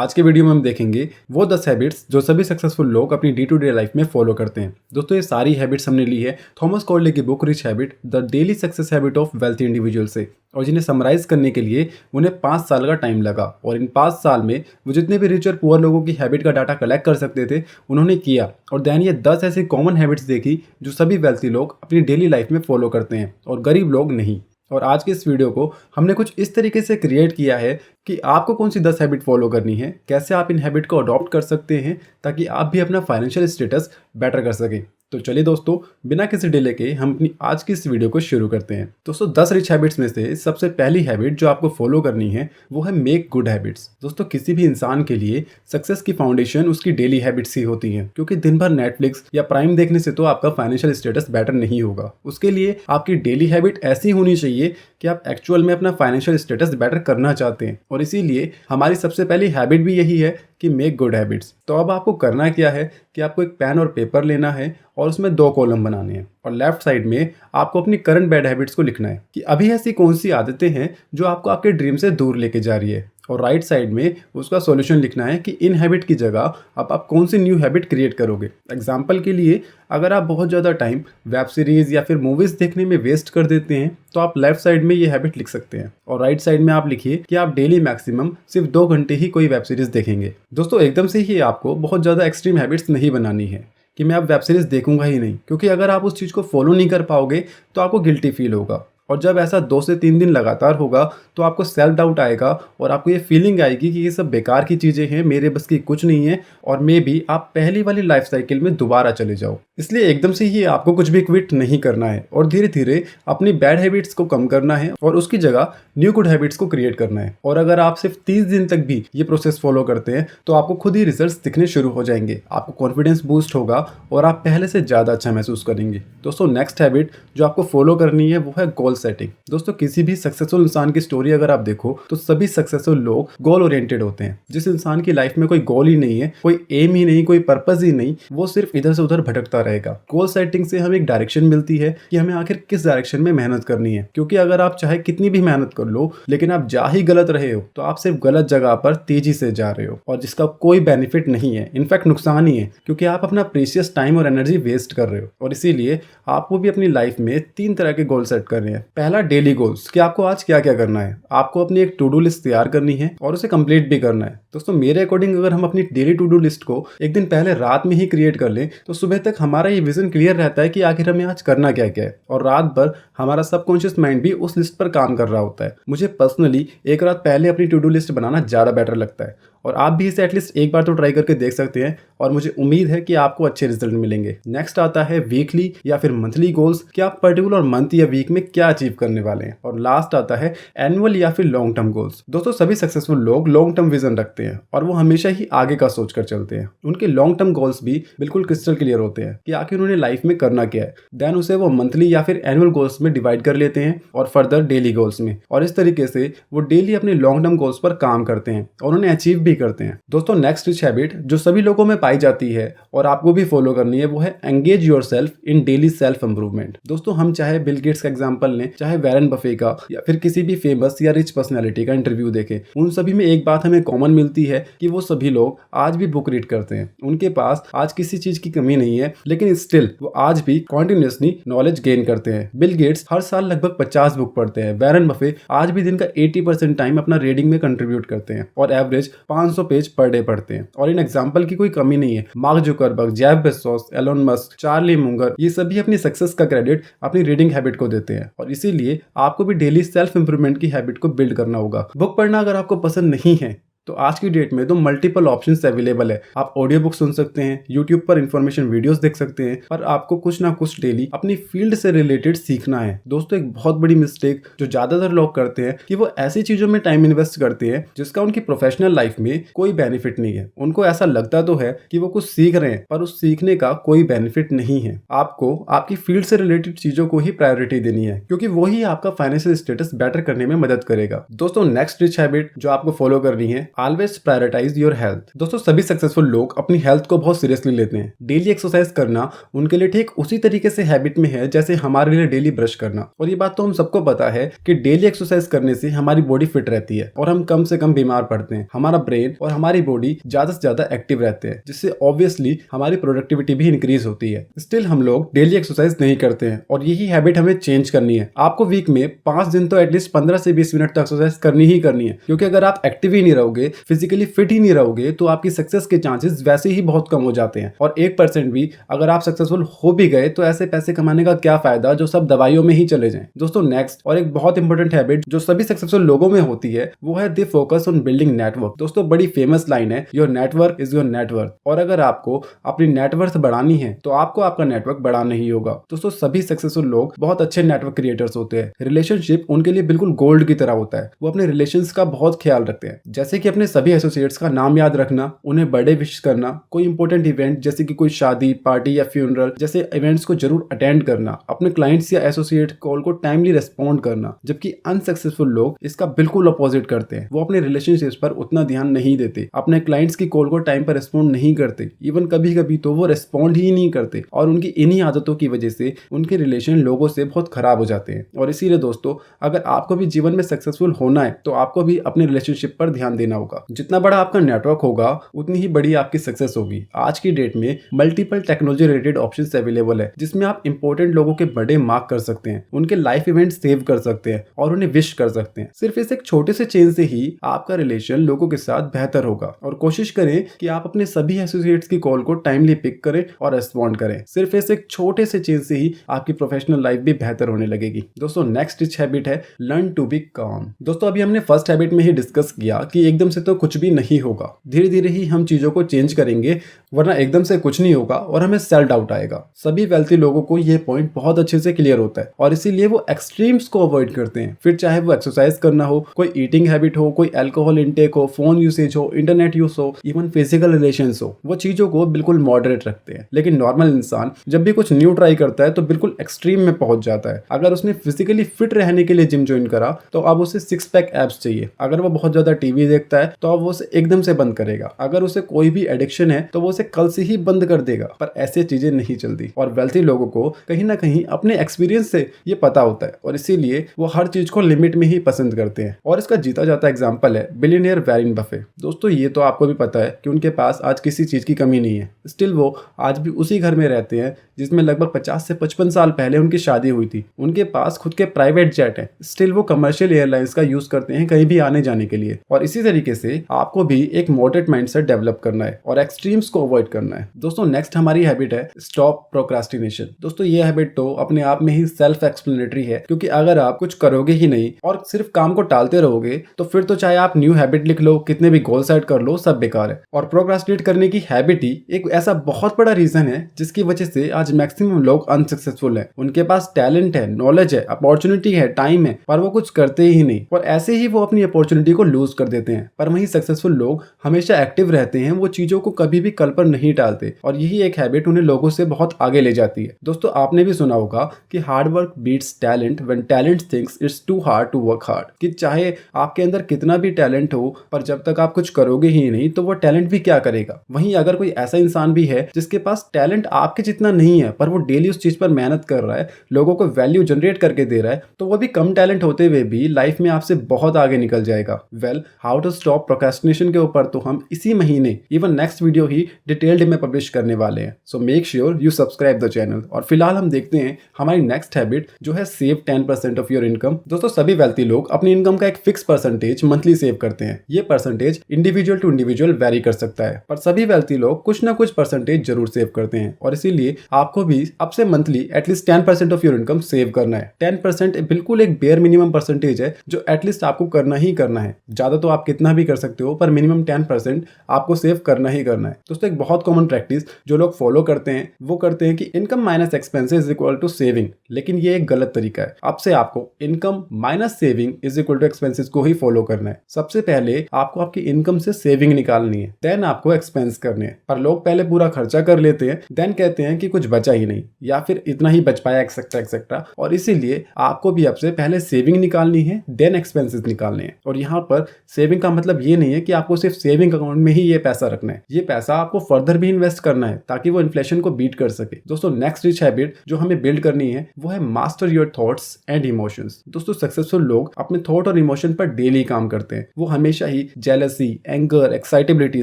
आज के वीडियो में हम देखेंगे वो 10 हैबिट्स जो सभी सक्सेसफुल लोग अपनी डे टू डे लाइफ में फॉलो करते हैं। दोस्तों ये सारी हैबिट्स हमने ली है थॉमस कॉर्डले की book rich habit the daily success habit of wealthy individual से, और जिन्हें समराइज करने के लिए उन्हें 5 साल का टाइम लगा। और इन 5 साल में वो जितने भी रिच और पुअर लोगों की हैबिट का डाटा कलेक्ट कर सकते थे उन्होंने किया, और दैन ये 10 ऐसी कॉमन हैबिट्स देखी जो सभी वेल्थी लोग अपनी डेली लाइफ में फॉलो करते हैं और गरीब लोग नहीं। और आज के इस वीडियो को हमने कुछ इस तरीके से क्रिएट किया है कि आपको कौन सी 10 हैबिट फॉलो करनी है, कैसे आप इन हैबिट को अडॉप्ट कर सकते हैं ताकि आप भी अपना फाइनेंशियल स्टेटस बेटर कर सकें। तो चलिए दोस्तों, बिना किसी डिले के हम अपनी आज की इस वीडियो को शुरू करते हैं। दोस्तों 10 रिच हैबिट्स में से सबसे पहली हैबिट जो आपको फॉलो करनी है वो है मेक गुड हैबिट्स। दोस्तों किसी भी इंसान के लिए सक्सेस की फाउंडेशन उसकी डेली हैबिट्स ही होती हैं, क्योंकि दिन भर नेटफ्लिक्स या प्राइम देखने से तो आपका फाइनेंशियल स्टेटस बेटर नहीं होगा। उसके लिए आपकी डेली हैबिट ऐसी होनी चाहिए कि आप एक्चुअल में अपना फाइनेंशियल स्टेटस बेटर करना चाहते हैं, और इसीलिए हमारी सबसे पहली हैबिट भी यही है कि मेक गुड हैबिट्स। तो अब आपको करना क्या है कि आपको एक पेन और पेपर लेना है और उसमें 2 कॉलम बनाने हैं, और लेफ्ट साइड में आपको अपनी करंट बैड हैबिट्स को लिखना है कि अभी ऐसी कौन सी आदतें हैं जो आपको आपके ड्रीम से दूर लेके जा रही है, और राइट साइड में उसका सॉल्यूशन लिखना है कि इन हैबिट की जगह अब आप कौन सी न्यू हैबिट क्रिएट करोगे। एग्जाम्पल के लिए, अगर आप बहुत ज़्यादा टाइम वेब सीरीज़ या फिर मूवीज़ देखने में वेस्ट कर देते हैं तो आप लेफ्ट साइड में ये हैबिट लिख सकते हैं, और राइट साइड में आप लिखिए कि आप डेली मैक्सिमम सिर्फ 2 घंटे ही कोई वेब सीरीज़ देखेंगे। दोस्तों एकदम से ही आपको बहुत ज़्यादा एक्सट्रीम हैबिट्स नहीं बनानी है कि मैं अब वेब सीरीज़ देखूंगा ही नहीं, क्योंकि अगर आप उस चीज़ को फॉलो नहीं कर पाओगे तो आपको गिल्टी फील होगा, और जब ऐसा 2 से 3 दिन लगातार होगा तो आपको सेल्फ डाउट आएगा और आपको ये फीलिंग आएगी कि ये सब बेकार की चीज़ें हैं, मेरे बस की कुछ नहीं है, और मे बी आप पहली वाली लाइफ साइकिल में दोबारा चले जाओ। इसलिए एकदम से ही आपको कुछ भी क्विट नहीं करना है, और धीरे धीरे अपनी बैड हैबिट्स को कम करना है और उसकी जगह न्यू गुड हैबिट्स को क्रिएट करना है। और अगर आप सिर्फ 30 दिन तक भी ये प्रोसेस फॉलो करते हैं तो आपको खुद ही रिजल्ट्स दिखने शुरू हो जाएंगे, आपको कॉन्फिडेंस बूस्ट होगा और आप पहले से ज़्यादा अच्छा महसूस करेंगे। दोस्तों नेक्स्ट हैबिट जो आपको फॉलो करनी है वो है गोल सेटिंग। दोस्तों किसी भी सक्सेसफुल इंसान की स्टोरी अगर आप देखो तो सभी सक्सेसफुल लोग गोल ओरिएंटेड होते हैं। जिस इंसान की लाइफ में कोई गोल ही नहीं है, कोई एम ही नहीं, कोई पर्पस ही नहीं, वो सिर्फ इधर से उधर भटकता रहेगा। गोल सेटिंग से हमें एक डायरेक्शन मिलती है कि हमें आखिर किस डायरेक्शन में मेहनत करनी है, क्योंकि अगर आप चाहे कितनी भी मेहनत कर लो लेकिन आप जा ही गलत रहे हो तो आप सिर्फ गलत जगह पर तेजी से जा रहे हो, और जिसका कोई बेनिफिट नहीं है, इनफैक्ट नुकसान ही है, क्योंकि आप अपना प्रीशियस टाइम और एनर्जी वेस्ट कर रहे हो। और इसीलिए आपको भी अपनी लाइफ में 3 तरह के गोल सेट करने हैं। पहला डेली गोल्स, कि आपको आज क्या क्या करना है। आपको अपनी एक टू डू लिस्ट तैयार करनी है और उसे कंप्लीट भी करना है। दोस्तों मेरे अकॉर्डिंग अगर हम अपनी डेली टू डू लिस्ट को एक दिन पहले रात में ही क्रिएट कर लें तो सुबह तक हमारा ये विजन क्लियर रहता है कि आखिर हमें आज करना क्या क्या है, और रात भर हमारा सबकॉन्शियस माइंड भी उस लिस्ट पर काम कर रहा होता है। मुझे पर्सनली एक रात पहले अपनी टू डू लिस्ट बनाना ज़्यादा बेटर लगता है, और आप भी इसे एटलीस्ट एक बार तो ट्राई करके देख सकते हैं, और मुझे उम्मीद है कि आपको अच्छे रिजल्ट मिलेंगे। नेक्स्ट आता है वीकली या फिर मंथली गोल्स, कि आप पर्टिकुलर मंथ या वीक में क्या अचीव करने वाले हैं। और लास्ट आता है एनुअल या फिर लॉन्ग टर्म गोल्स। दोस्तों सभी सक्सेसफुल लोग लॉन्ग टर्म विजन रखते हैं और वो हमेशा ही आगे का सोच कर चलते हैं। उनके लॉन्ग टर्म गोल्स भी बिल्कुल क्रिस्टल क्लियर होते हैं कि आखिर उन्हें लाइफ में करना क्या है। देन उसे वो मंथली या फिर एनुअल गोल्स में डिवाइड कर लेते हैं और फर्दर डेली गोल्स में, और इस तरीके से वो डेली अपने लॉन्ग टर्म गोल्स पर काम करते हैं और उन्हें अचीव भी करते हैं। दोस्तों नेक्स्ट रिच हैबिट जो सभी लोगों में पाई जाती है और आपको भी फॉलो करनी है वो है engage yourself in daily self improvement. दोस्तों हम चाहे बिल गेट्स का एग्जांपल लें, चाहे वैरन बफे का, या फिर किसी भी फेमस या रिच पर्सनैलिटी का इंटरव्यू देखें, उन सभी में एक बात हमें कॉमन मिलती है कि वो सभी लोग आज भी बुक रीड करते हैं। उनके पास आज किसी चीज की कमी नहीं है, लेकिन स्टिल वो आज भी कॉन्टिन्यूसली नॉलेज गेन करते हैं। बिल गेट्स हर साल लगभग 50 बुक पढ़ते हैं। वैरन बफे आज भी दिन का 80% टाइम अपना रीडिंग में कंट्रीब्यूट करते हैं और एवरेज 500 पेज पर डे पढ़ते हैं, और इन एग्जाम्पल की कोई कमी नहीं है। Mark Zuckerberg, Jeff Bezos, Elon Musk, Charlie Munger, ये सभी अपनी सक्सेस का क्रेडिट अपनी रीडिंग हैबिट को देते हैं, और इसीलिए आपको भी डेली सेल्फ इंप्रूवमेंट की हैबिट को बिल्ड करना होगा। बुक पढ़ना अगर आपको पसंद नहीं है तो आज की डेट में तो मल्टीपल ऑप्शंस अवेलेबल है। आप ऑडियो बुक सुन सकते हैं, यूट्यूब पर इंफॉर्मेशन वीडियोस देख सकते हैं, पर आपको कुछ ना कुछ डेली अपनी फील्ड से रिलेटेड सीखना है। दोस्तों एक बहुत बड़ी मिस्टेक जो ज्यादातर लोग करते हैं कि वो ऐसी चीजों में टाइम इन्वेस्ट करते हैं जिसका उनकी प्रोफेशनल लाइफ में कोई बेनिफिट नहीं है। उनको ऐसा लगता तो है कि वो कुछ सीख रहे हैं, पर उस सीखने का कोई बेनिफिट नहीं है। आपको आपकी फील्ड से रिलेटेड चीजों को ही प्रायोरिटी देनी है, क्योंकि वही आपका फाइनेंशियल स्टेटस बेटर करने में मदद करेगा। दोस्तों नेक्स्ट रिच हैबिट जो आपको फॉलो करनी है, ऑलवेज प्रायोरिटाइज योर हेल्थ। दोस्तों सभी सक्सेसफुल लोग अपनी हेल्थ को बहुत सीरियसली लेते हैं। डेली एक्सरसाइज करना उनके लिए ठीक उसी तरीके से हैबिट में है जैसे हमारे लिए डेली ब्रश करना। और ये बात तो हम सबको पता है कि डेली एक्सरसाइज करने से हमारी बॉडी फिट रहती है और हम कम से कम बीमार पड़ते हैं। हमारा ब्रेन और हमारी बॉडी ज्यादा से ज्यादा एक्टिव रहते हैं, जिससे ऑब्वियसली हमारी प्रोडक्टिविटी भी इंक्रीज होती है। स्टिल हम लोग डेली एक्सरसाइज नहीं करते हैं और यही हैबिट हमें चेंज करनी है। आपको वीक में 5 दिन तो एटलीस्ट 15 से 20 मिनट तक एक्सरसाइज करनी ही करनी है, क्योंकि अगर आप एक्टिव ही नहीं रहोगे, फिजिकली फिट ही नहीं रहोगे, तो आपकी सक्सेस के चांसेस वैसे ही बहुत कम हो जाते हैं। और 1% भी अगर आप सक्सेसफुल हो भी गए तो ऐसे पैसे कमाने का क्या फायदा जो सब दवाइयों में ही चले जाएं। दोस्तों नेक्स्ट और एक बहुत इंपॉर्टेंट हैबिट जो सभी सक्सेसफुल लोगों में होती है वो है they focus on building network. दोस्तों बड़ी फेमस लाइन है, your network is your net worth. और अगर आपको अपनी नेटवर्थ बढ़ानी है तो आपको आपका नेटवर्क बढ़ाना ही होगा। दोस्तों सभी सक्सेसफुल लोग बहुत अच्छे नेटवर्क क्रिएटर्स होते हैं। रिलेशनशिप उनके लिए बिल्कुल गोल्ड की तरह होता है। वो अपने रिलेशंस का बहुत ख्याल रखते हैं, जैसे कि अपने सभी एसोसिएट्स का नाम याद रखना, उन्हें बर्थडे विश करना, कोई इंपॉर्टेंट इवेंट जैसे कि कोई शादी पार्टी या फ्यूनरल जैसे इवेंट्स को जरूर अटेंड करना, अपने क्लाइंट्स या एसोसिएट कॉल को टाइमली रेस्पॉन्ड करना। जबकि अनसक्सेसफुल लोग इसका बिल्कुल अपोजिट करते हैं। वो अपने रिलेशनशिप्स पर उतना ध्यान नहीं देते, अपने क्लाइंट्स की कॉल को टाइम पर रेस्पॉन्ड नहीं करते, इवन कभी कभी तो वो रेस्पॉन्ड ही नहीं करते। और उनकी इन्हीं आदतों की वजह से उनके रिलेशन लोगों से बहुत खराब हो जाते हैं। और इसीलिए दोस्तों अगर आपको भी जीवन में सक्सेसफुल होना है तो आपको भी अपने रिलेशनशिप पर ध्यान देना होगा। जितना बड़ा आपका नेटवर्क होगा उतनी ही बड़ी आपकी सक्सेस होगी। आज की डेट में multiple technology related options available है, जिसमें आप इंपॉर्टेंट लोगों के बर्थडे मार्क कर सकते हैं, उनके लाइफ इवेंट सेव कर सकते हैं और उन्हें विश कर सकते हैं। सिर्फ इस एक छोटे से चेंज से ही आपका रिलेशन लोगों के साथ बेहतर होगा। और कोशिश करें कि आप अपने सभी एसोसिएट्स की कॉल को टाइमली पिक करें और रेस्पॉन्ड करें। सिर्फ इस एक छोटे से चेंज से ही आपकी प्रोफेशनल लाइफ भी बेहतर होने लगेगी। दोस्तों नेक्स्ट रिच हैबिट है लर्न टू बी काम। दोस्तों अभी हमने फर्स्ट हैबिट में ही डिस्कस किया कि एकदम से तो कुछ भी नहीं होगा, धीरे धीरे ही हम चीजों को चेंज करेंगे, वरना एकदम से कुछ नहीं होगा और हमें सेल्फ डाउट आएगा। सभी वेल्थी लोगों को यह पॉइंट बहुत अच्छे से क्लियर होता है और इसीलिए वो एक्सट्रीम्स को अवॉइड करते हैं। फिर चाहे वो एक्सरसाइज करना हो, कोई ईटिंग हैबिट हो, कोई अल्कोहल इंटेक हो, फोन यूसेज हो, इंटरनेट यूज हो, इवन फिजिकल रिलेशंस हो, वो चीजों को बिल्कुल मॉडरेट रखते हैं। लेकिन नॉर्मल इंसान जब भी कुछ न्यू ट्राई करता है तो बिल्कुल एक्सट्रीम में पहुंच जाता है। अगर उसने फिजिकली फिट रहने के लिए जिम ज्वाइन करा तो अब उसे 6 पैक एब्स चाहिए। अगर वो बहुत ज्यादा टीवी देखता है तो अब वो उसे एकदम से बंद करेगा। अगर उसे कोई भी एडिक्शन है तो वो उसे कल से ही बंद कर देगा। पर ऐसे चीजें नहीं चलती और वेल्थी लोगों को कहीं ना कहीं अपने एक्सपीरियंस से ये पता होता है और इसीलिए वो हर चीज को लिमिट में ही पसंद करते हैं। और इसका जीता जाता एग्जांपल है बिलियनियर वॉरेन बफे। दोस्तों ये तो आपको भी पता है कि उनके पास आज किसी चीज की कमी नहीं है। स्टिल वो आज भी उसी घर में रहते हैं जिसमें लगभग 50 से 55 साल पहले उनकी शादी हुई थी। उनके पास खुद के प्राइवेट जेट है। स्टिल वो कमर्शियल एयरलाइंस का यूज करते हैं कहीं भी आने जाने के लिए। और इसी तरीके से आपको भी एक मॉडरेट माइंडसेट डेवलप करना है और एक्सट्रीम्स को अवॉइड करना है। दोस्तों नेक्स्ट हमारी हैबिट है स्टॉप प्रोक्रास्टिनेशन। दोस्तों ये हैबिट तो अपने आप में ही सेल्फ एक्सप्लेनेटरी है, क्योंकि अगर आप कुछ करोगे ही नहीं और सिर्फ काम को टालते रहोगे तो फिर तो चाहे आप न्यू हैबिट लिख लो, कितने भी गोल सेट कर लो, सब बेकार है। और प्रोक्रास्टिनेट करने की हैबिट ही एक ऐसा बहुत बड़ा रीजन है जिसकी वजह से आज मैक्सिमम लोग अनसक्सेसफुल है। उनके पास टैलेंट है, नॉलेज है, अपॉर्चुनिटी है, टाइम है, पर वो कुछ करते ही नहीं और ऐसे ही वो अपनी अपॉर्चुनिटी को लूज कर देते हैं। पर वहीं सक्सेसफुल लोग हमेशा एक्टिव रहते हैं, वो चीजों को कभी भी कल पर नहीं टालते और यही एक हैबिट उन्हें लोगों से बहुत आगे ले जाती है। दोस्तों आपने भी सुना होगा कि hard work beats talent when talent thinks it's too hard to work hard. कि चाहे आपके अंदर कितना भी टैलेंट हो पर जब तक आप कुछ करोगे ही नहीं तो वो टैलेंट भी क्या करेगा। वहीं अगर कोई ऐसा इंसान भी है जिसके पास टैलेंट आपके जितना नहीं है पर वो डेली उस चीज पर मेहनत कर रहा है, लोगों को वैल्यू जनरेट करके दे रहा है, तो वो भी कम टैलेंट होते हुए भी लाइफ में आपसे बहुत आगे निकल जाएगा। Well how to stop procrastination के ऊपर तो हम इसी महीने इवन नेक्स्ट वीडियो ही डिटेल्ड में पब्लिश करने वाले हैं। So make sure you subscribe the channel. और फिलहाल हम देखते हैं हमारी नेक्स्ट हैबिट जो है सेव 10% ऑफ योर इनकम। दोस्तों सभी वेल्थी लोग अपनी इनकम का एक फिक्स परसेंटेज मंथली सेव करते हैं। ये percentage individual to individual vary कर सकता है, पर सभी वेल्थी लोग कुछ ना कुछ परसेंटेज जरूर सेव करते हैं और इसीलिए आपको भी अब से monthly at least 10% of your income save करना है। 10% बिल्कुल एक बेयर मिनिमम परसेंटेज है जो एटलीस्ट आपको करना ही करना है। ज्यादा तो आप कितना भी कर सकते हो पर मिनिमम 10% आपको सेव करना ही करना है। दोस्तों एक बहुत कॉमन प्रैक्टिस जो लोग फॉलो करते हैं वो करते हैं कि income minus expenses is equal to saving, लेकिन ये एक गलत तरीका है। अब से आपको income minus saving is equal to expenses को ही फॉलो करना है। सबसे पहले आपको आपकी इनकम से सेविंग निकालनी है, देन आपको एक्सपेंस करने हैं। पर लोग पहले पूरा खर्चा कर लेते हैं, देन कहते हैं कि कुछ बचा ही नहीं या फिर इतना ही बच पाया एक्सेट्रा एक्सेट्रा। और इसीलिए आपको भी अब से पहले सेविंग निकालनी है, देन एक्सपेंसेस निकालने हैं। और यहाँ पर सेविंग का मतलब ये नहीं है कि आपको सिर्फ सेविंग अकाउंट में ही ये पैसा रखना है, ये पैसा आपको फर्दर भी इन्वेस्ट करना है ताकि वो इन्फ्लेशन को बीट कर सके। दोस्तों नेक्स्ट रिच हैबिट जो हमें बिल्ड करनी है वो है master your thoughts and emotions. दोस्तों सक्सेसफुल लोग अपने थॉट और इमोशन पर डेली काम करते हैं। वो हमेशा ही जेलसी, एंगर, एक्साइटेबिलिटी,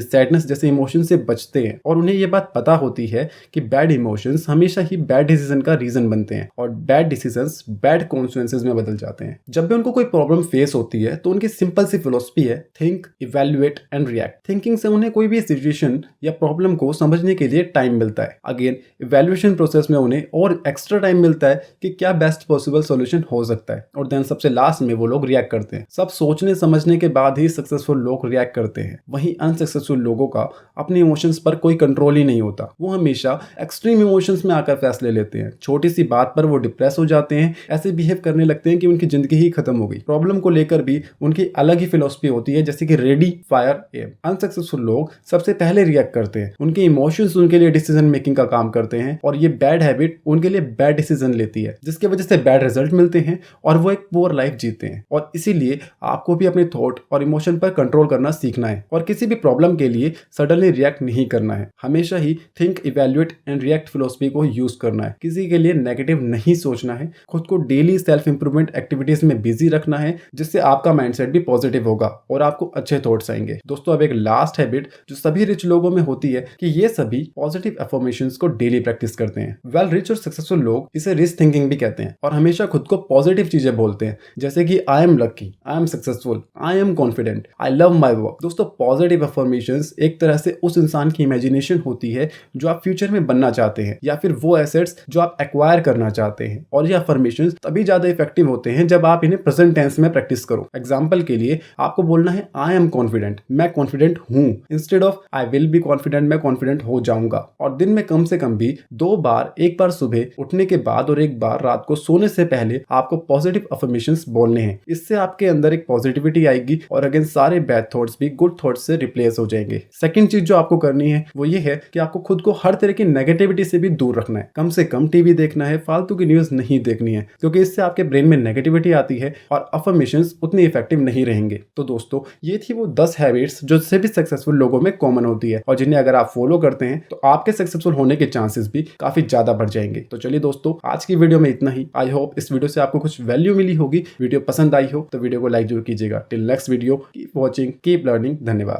सैडनेस जैसे इमोशन से बचते हैं और उन्हें ये बात पता होती है कि बैड इमोशंस हमेशा ही बैड डिसीजन का रीजन बनते हैं और बैड डिसीजंस बैड कॉन्सिक्वेंसेस में बदल जाते हैं। जब भी उनको कोई प्रॉब्लम फेस होती है तो उनकी सिंपल सी फिलॉसफी है think, evaluate and react. Thinking से उन्हें कोई भी सिचुएशन या प्रॉब्लम को समझने के लिए टाइम मिलता है। अगेन इवैल्यूएशन प्रोसेस में उन्हें और एक्स्ट्रा टाइम मिलता है कि क्या बेस्ट पॉसिबल सॉल्यूशन हो सकता है। और देन सबसे लास्ट में वो लोग रिएक्ट करते हैं। सब सोचने समझने के बाद ही सक्सेसफुल लोग रिएक्ट करते हैं। वहीं अनसक्सेसफुल लोगों का अपने इमोशंस पर कोई कंट्रोल ही नहीं होता। वो हमेशा एक्सट्रीम इमोशंस में आकर फैसले लेते हैं। छोटी सी बात पर वो डिप्रेस हो जाते हैं, ऐसे बिहेव करने लगते हैं कि उनकी जिंदगी ही खत्म हो गई। प्रॉब्लम को लेकर भी उनकी अलग ही फिलॉसफी होती है, जैसे कि रेडी फायर एम। अनसक्सेसफुल लोग सबसे पहले रिएक्ट करते हैं। उनके इमोशंस उनके लिए डिसीजन मेकिंग का काम करते हैं और ये बैड हैबिट उनके लिए बैड डिसीजन लेती है, जिसकी वजह से बैड रिजल्ट मिलते हैं और वो एक पुअर लाइफ जीते हैं। और इसीलिए आपको भी अपने थॉट और इमोशन पर कंट्रोल करना सीखना है और किसी भी प्रॉब्लम के लिए सडनली रिएक्ट नहीं करना है। हमेशा ही think, evaluate and react philosophy को यूज करना है। किसी के लिए नेगेटिव नहीं सोचना है। खुद को डेली सेल्फ इंप्रूवमेंट एक्टिविटीज में बिजी रखना है, जिससे आपका माइंडसेट भी पॉजिटिव होगा और आपको अच्छे थॉट्स आएंगे। दोस्तों अब एक लास्ट हैबिट जो सभी रिच लोगों में होती है कि ये सभी पॉजिटिव अफर्मेशंस को डेली प्रैक्टिस करते हैं। वेल रिच और सक्सेसफुल लोग इसे रिच थिंकिंग भी कहते हैं और हमेशा खुद को पॉजिटिव चीजें बोलते हैं, जैसे कि I am lucky, I am successful, I am confident, I love my work. दोस्तों पॉजिटिव अफर्मेशंस एक तरह से उस इंसान की इमेजिनेशन होती है जो आप फ्यूचर में बनना चाहते हैं या फिर वो एसेट्स जो आप एक्वायर करना चाहते हैं। और ये अफर्मेशंस तभी ज्यादा इफेक्टिव होते हैं जब आप इन्हें प्रेजेंट टेंस में प्रैक्टिस करो। एग्जांपल के लिए आपको बोलना है आई एम कॉन्फिडेंट, मैं कॉन्फिडेंट हूं, instead of I will be confident, मैं कॉन्फिडेंट हो जाऊंगा। और दिन में कम से कम भी 2 बार, एक बार सुबह उठने के बाद और एक बार रात को सोने से पहले आपको पॉजिटिव अफर्मेशंस बोलने हैं। इससे आपके अंदर एक पॉजिटिविटी आएगी और अगेन सारे बैड थॉट्स भी गुड थॉट्स से रिप्लेस हो जाएंगे। सेकंड चीज जो आपको करनी है वो ये है कि आपको खुद को हर तरह की नेगेटिविटी से भी दूर रखना है। कम से कम टीवी देखना है, फालतू की न्यूज नहीं देखनी है, क्योंकि इससे आपके ब्रेन में नेगेटिविटी आती है और अफर्मेशंस उतनी इफेक्टिव नहीं रहेंगे। तो दोस्तों ये थी वो 10 हैबिट्स जो सभी सक्सेसफुल लोगों में कॉमन होती है और जिन्हें अगर आप फॉलो करते हैं तो आपके सक्सेसफुल होने के चांसेस भी काफी ज्यादा बढ़ जाएंगे। तो चलिए दोस्तों आज की वीडियो में इतना ही। आई होप इस वीडियो से आपको कुछ वैल्यू मिली होगी। वीडियो पसंद आई हो तो वीडियो को लाइक जरूर कीजिएगा। Till next video, keep watching, keep learning. धन्यवाद।